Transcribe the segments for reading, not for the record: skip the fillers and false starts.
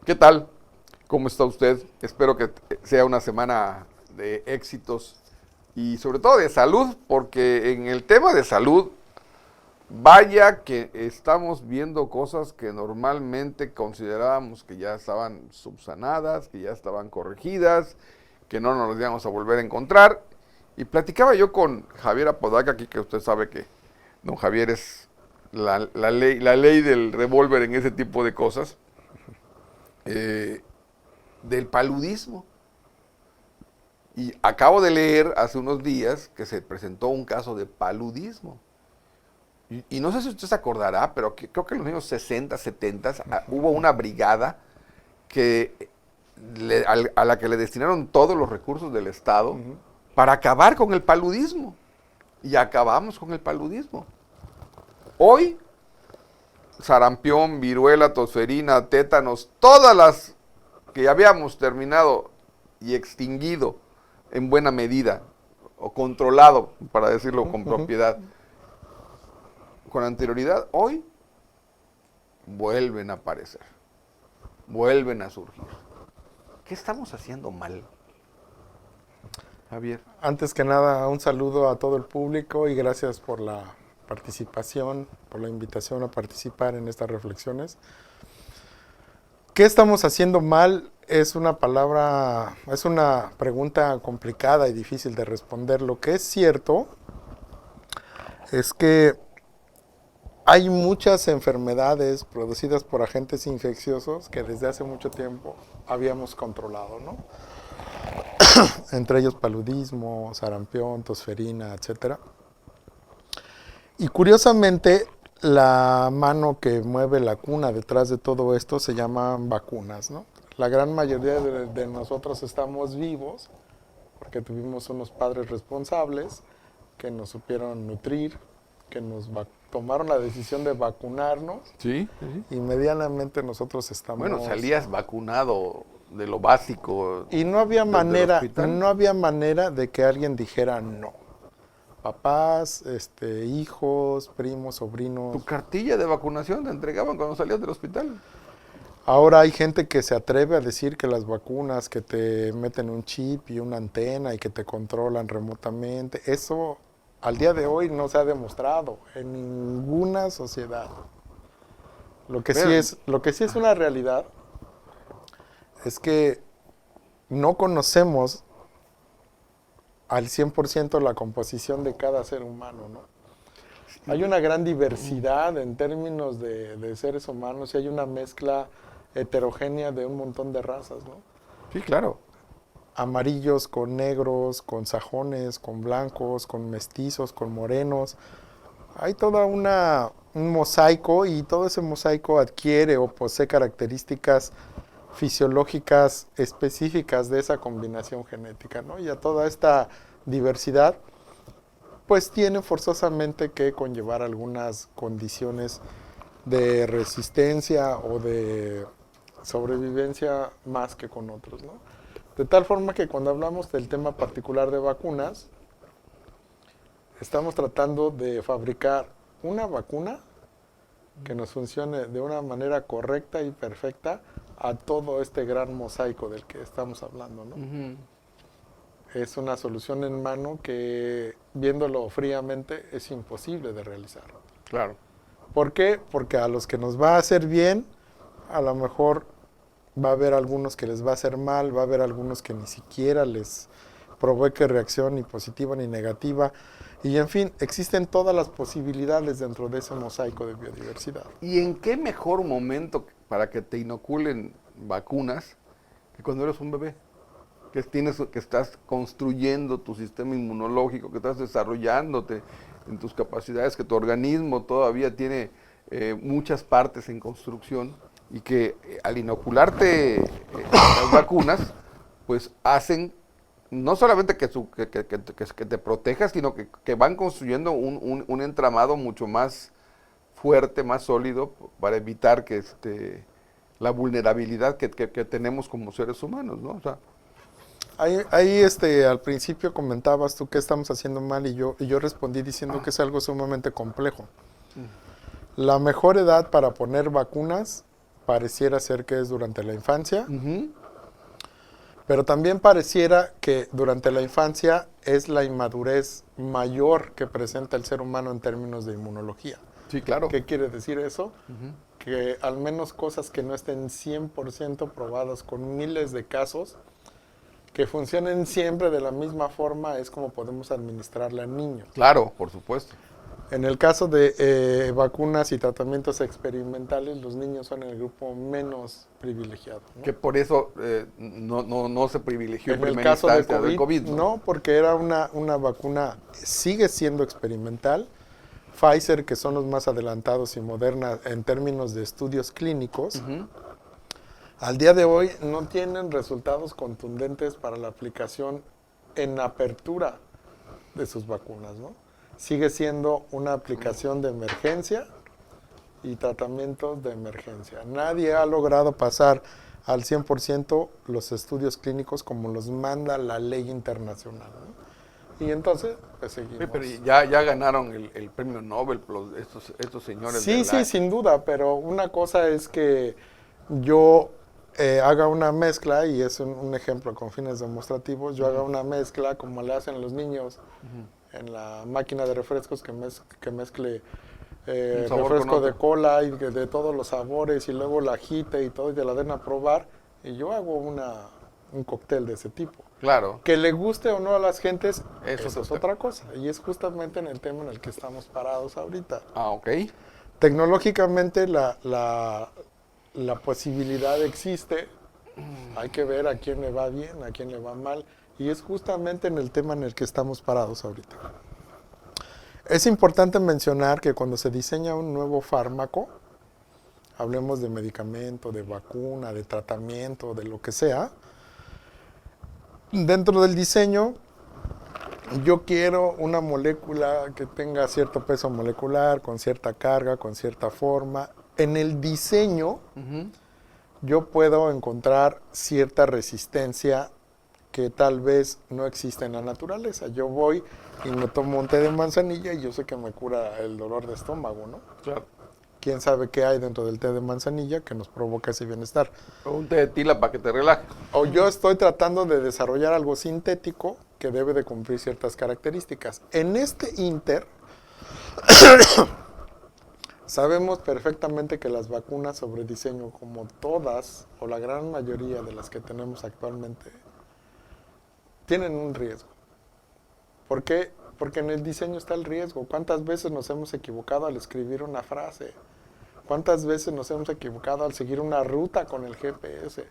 ¿Qué tal? ¿Cómo está usted? Espero que sea una semana de éxitos y sobre todo de salud, porque en el tema de salud, vaya que estamos viendo cosas que normalmente considerábamos que ya estaban subsanadas, que ya estaban corregidas, que no nos íbamos a volver a encontrar. Y platicaba yo con Javier Apodaca, aquí que usted sabe que don Javier es la ley del revólver en ese tipo de cosas, del paludismo. Y acabo de leer hace unos días que se presentó un caso de paludismo. Y no sé si usted se acordará, pero creo que en los años 60, 70 hubo una brigada que a la que le destinaron todos los recursos del Estado para acabar con el paludismo. Y acabamos con el paludismo. Hoy, sarampión, viruela, tosferina, tétanos, todas las que ya habíamos terminado y extinguido en buena medida, o controlado, para decirlo con propiedad, con anterioridad, hoy vuelven a aparecer, vuelven a surgir. ¿Qué estamos haciendo mal, Javier? Antes que nada, un saludo a todo el público y gracias por la participación, por la invitación a participar en estas reflexiones. ¿Qué estamos haciendo mal? Es una pregunta complicada y difícil de responder. Lo que es cierto es que hay muchas enfermedades producidas por agentes infecciosos que desde hace mucho tiempo habíamos controlado, ¿no? Entre ellos paludismo, sarampión, tosferina, etc. Y curiosamente, la mano que mueve la cuna detrás de todo esto se llaman vacunas, ¿no? La gran mayoría de nosotros estamos vivos porque tuvimos unos padres responsables que nos supieron nutrir, que tomaron la decisión de vacunarnos. Sí, sí. Y medianamente nosotros estamos... Bueno, salías vacunado de lo básico. Y no había manera de que alguien dijera no. Papás, hijos, primos, sobrinos. Tu cartilla de vacunación te entregaban cuando salías del hospital. Ahora hay gente que se atreve a decir que las vacunas, que te meten un chip y una antena y que te controlan remotamente, eso al día de hoy no se ha demostrado en ninguna sociedad. Lo que sí es una realidad es que no conocemos al 100% la composición de cada ser humano, ¿no? Hay una gran diversidad en términos de seres humanos y hay una mezcla heterogénea de un montón de razas, ¿no? Sí, claro. Amarillos con negros, con sajones, con blancos, con mestizos, con morenos. Hay toda un mosaico y todo ese mosaico adquiere o posee características fisiológicas específicas de esa combinación genética, ¿no? Y a toda esta diversidad, pues tiene forzosamente que conllevar algunas condiciones de resistencia o de sobrevivencia más que con otros, ¿no? De tal forma que cuando hablamos del tema particular de vacunas, estamos tratando de fabricar una vacuna que nos funcione de una manera correcta y perfecta a todo este gran mosaico del que estamos hablando, ¿no? Es una solución en mano que, viéndolo fríamente, es imposible de realizar. Claro. ¿Por qué? Porque a los que nos va a hacer bien, a lo mejor va a haber algunos que les va a hacer mal, va a haber algunos que ni siquiera les provoque reacción ni positiva ni negativa. Y en fin, existen todas las posibilidades dentro de ese mosaico de biodiversidad. ¿Y en qué mejor momento para que te inoculen vacunas que cuando eres un bebé? Que estás construyendo tu sistema inmunológico, que estás desarrollándote en tus capacidades, que tu organismo todavía tiene muchas partes en construcción y que al inocularte las vacunas, pues hacen no solamente que te protejas, sino que van construyendo un entramado mucho más fuerte, más sólido, para evitar que la vulnerabilidad que tenemos como seres humanos, ¿no? O sea, Ahí al principio comentabas tú qué estamos haciendo mal y yo respondí diciendo que es algo sumamente complejo. La mejor edad para poner vacunas pareciera ser que es durante la infancia, Ujú. pero también pareciera que durante la infancia es la inmadurez mayor que presenta el ser humano en términos de inmunología. Sí, claro. ¿Qué quiere decir eso? Ujú. Que al menos cosas que no estén 100% probadas con miles de casos, que funcionen siempre de la misma forma, es como podemos administrarla a niños. Claro, por supuesto. En el caso de vacunas y tratamientos experimentales, los niños son el grupo menos privilegiado, ¿no? Que por eso no se privilegió en En el primera caso de instancia del COVID, COVID, ¿no? no, porque era una vacuna, sigue siendo experimental. Pfizer, que son los más adelantados, y Moderna en términos de estudios clínicos, Ujú. al día de hoy no tienen resultados contundentes para la aplicación en apertura de sus vacunas, ¿no? Sigue siendo una aplicación de emergencia y tratamientos de emergencia. Nadie ha logrado pasar al 100% los estudios clínicos como los manda la ley internacional, ¿no? Y entonces, pues Sí, seguimos. pero ya ganaron el premio Nobel estos señores Sí, de sí, sin duda, pero una cosa es que yo haga una mezcla, y es un ejemplo con fines demostrativos, yo haga una mezcla como le hacen los niños en la máquina de refrescos, que mezcle Un sabor con refresco de otro. cola y de todos los sabores, y luego la agite y todo, y te la den a probar, y yo hago un cóctel de ese tipo. Claro, Que le guste o no a las gentes, Eso eso es es otra cosa, y es justamente en el tema en el que estamos parados ahorita. ok. Tecnológicamente la posibilidad existe, hay que ver a quién le va bien, a quién le va mal, y es justamente en el tema en el que estamos parados ahorita. Es importante mencionar que cuando se diseña un nuevo fármaco, hablemos de medicamento, de vacuna, de tratamiento, de lo que sea, dentro del diseño yo quiero una molécula que tenga cierto peso molecular, con cierta carga, con cierta forma. En el diseño Ujú. yo puedo encontrar cierta resistencia que tal vez no existe en la naturaleza. Yo voy y me tomo un té de manzanilla y yo sé que me cura el dolor de estómago, ¿no? Claro. ¿Quién sabe qué hay dentro del té de manzanilla que nos provoca ese bienestar? O un té de tila para que te relajes. O yo estoy tratando de desarrollar algo sintético que debe de cumplir ciertas características. En este inter, sabemos perfectamente que las vacunas sobre diseño, como todas o la gran mayoría de las que tenemos actualmente, tienen un riesgo. ¿Por qué? Porque en el diseño está el riesgo. ¿Cuántas veces nos hemos equivocado al escribir una frase? ¿Cuántas veces nos hemos equivocado al seguir una ruta con el GPS?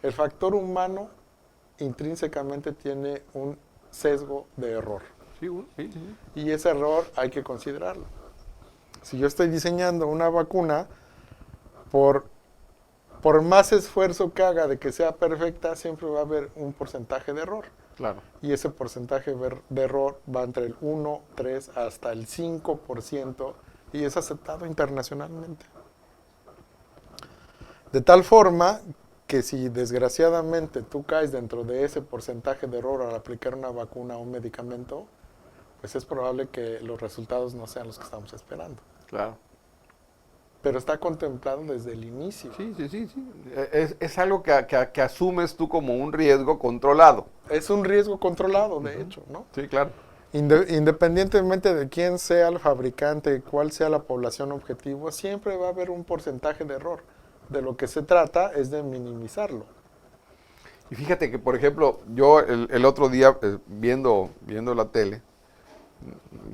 El factor humano intrínsecamente tiene un sesgo de error. Sí, sí, sí. Y ese error hay que considerarlo. Si yo estoy diseñando una vacuna, por más esfuerzo que haga de que sea perfecta, siempre va a haber un porcentaje de error. Claro. Y ese porcentaje de error va entre el 1, 3, hasta el 5%, y es aceptado internacionalmente. De tal forma que si desgraciadamente tú caes dentro de ese porcentaje de error al aplicar una vacuna o un medicamento, pues es probable que los resultados no sean los que estamos esperando. Claro. Pero está contemplado desde el inicio. Sí, sí, sí, sí. Es algo que asumes tú como un riesgo controlado. Es un riesgo controlado, de hecho, ¿no? Sí, claro. Independientemente de quién sea el fabricante, cuál sea la población objetivo, siempre va a haber un porcentaje de error. De lo que se trata es de minimizarlo. Y fíjate que, por ejemplo, yo el otro día, viendo la tele,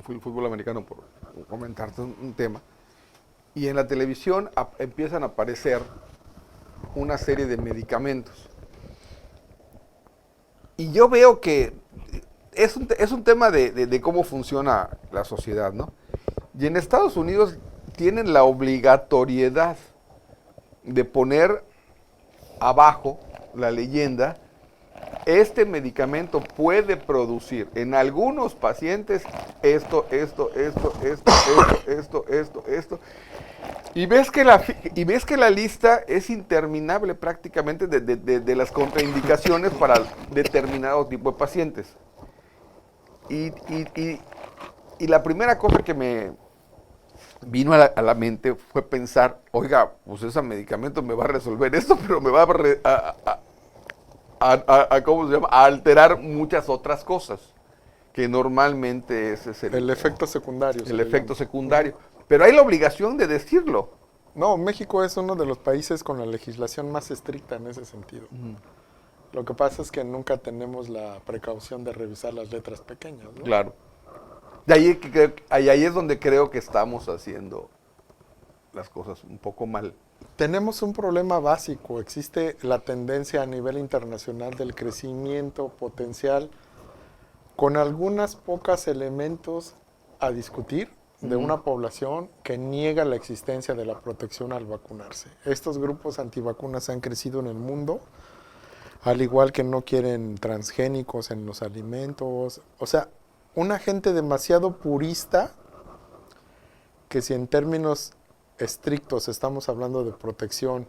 el fútbol americano, por comentarte un tema, y en la televisión empiezan a aparecer una serie de medicamentos. Y yo veo que es un tema de cómo funciona la sociedad, ¿no? Y en Estados Unidos tienen la obligatoriedad de poner abajo la leyenda: este medicamento puede producir en algunos pacientes esto. Y ves que la lista es interminable prácticamente de las contraindicaciones para determinado tipo de pacientes. Y la primera cosa que vino a la mente fue pensar, oiga, pues ese medicamento me va a resolver esto, pero me va ¿cómo se llama? A alterar muchas otras cosas, que normalmente ese es El efecto secundario. se el le efecto llama. secundario. Pero hay la obligación de decirlo. No, México es uno de los países con la legislación más estricta en ese sentido. Lo que pasa es que nunca tenemos la precaución de revisar las letras pequeñas, ¿no? Claro. De ahí, ahí es donde creo que estamos haciendo las cosas un poco mal. Tenemos un problema básico. Existe la tendencia a nivel internacional del crecimiento potencial con algunas pocas elementos a discutir de una población que niega la existencia de la protección al vacunarse. Estos grupos antivacunas han crecido en el mundo, al igual que no quieren transgénicos en los alimentos. O sea, una gente demasiado purista que si en términos estrictos estamos hablando de protección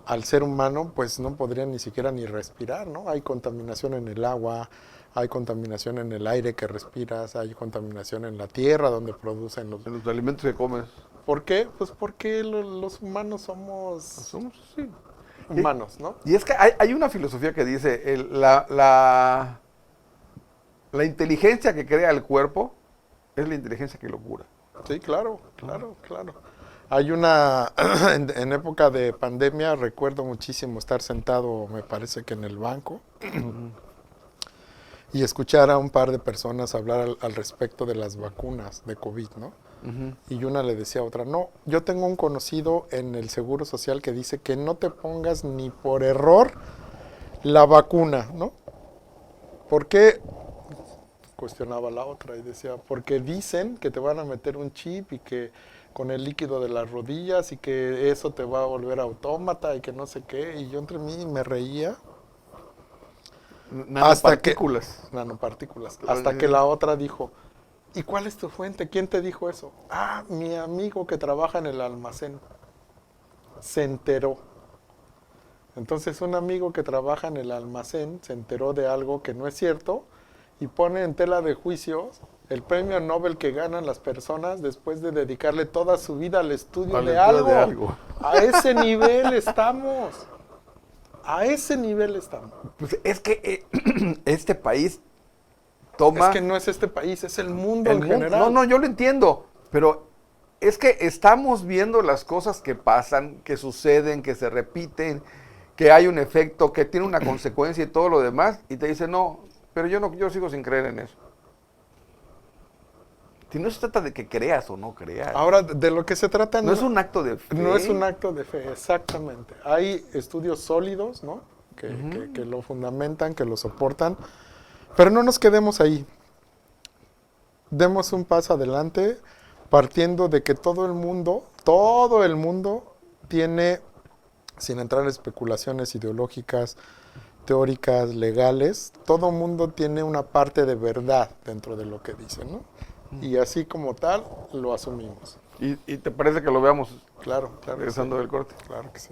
al ser humano, pues no podrían ni siquiera ni respirar, ¿no? Hay contaminación en el agua, hay contaminación en el aire que respiras, hay contaminación en la tierra donde producen los... En los alimentos que comes. ¿Por qué? Pues porque los humanos somos Sí. humanos, ¿no? Y es que hay una filosofía que dice, la inteligencia que crea el cuerpo es la inteligencia que lo cura. Sí, claro. Hay una, en época de pandemia, recuerdo muchísimo estar sentado, me parece que en el banco, y escuchar a un par de personas hablar al respecto de las vacunas de COVID, ¿no? Y una le decía a otra, no, yo tengo un conocido en el Seguro Social que dice que no te pongas ni por error la vacuna, ¿no? ¿Por qué? Cuestionaba la otra y decía, porque dicen que te van a meter un chip y que con el líquido de las rodillas y que eso te va a volver autómata y que no sé qué. Y yo entre mí me reía. Nanopartículas. Nanopartículas. Hasta que la otra dijo, ¿y cuál es tu fuente? ¿Quién te dijo eso? Ah, mi amigo que trabaja en el almacén. Se enteró. Entonces un amigo que trabaja en el almacén se enteró de algo que no es cierto y pone en tela de juicios el premio Nobel que ganan las personas después de dedicarle toda su vida al estudio de algo. A ese nivel estamos. A ese nivel estamos. Pues es que este país toma... Es que no es este país, es el mundo en general. No, yo lo entiendo, pero es que estamos viendo las cosas que pasan, que suceden, que se repiten, que hay un efecto, que tiene una consecuencia y todo lo demás, y te dicen, no, pero yo sigo sin creer en eso. Si no se trata de que creas o no creas. Ahora, de lo que se trata... No es un acto de fe. No es un acto de fe, exactamente. Hay estudios sólidos, ¿no? Que lo fundamentan, que lo soportan. Pero no nos quedemos ahí. Demos un paso adelante partiendo de que todo el mundo tiene, sin entrar en especulaciones ideológicas, teóricas, legales, todo el mundo tiene una parte de verdad dentro de lo que dice, ¿no? Y así como tal, lo asumimos. ¿Y te parece que lo veamos Claro. regresando del corte? Claro que sí.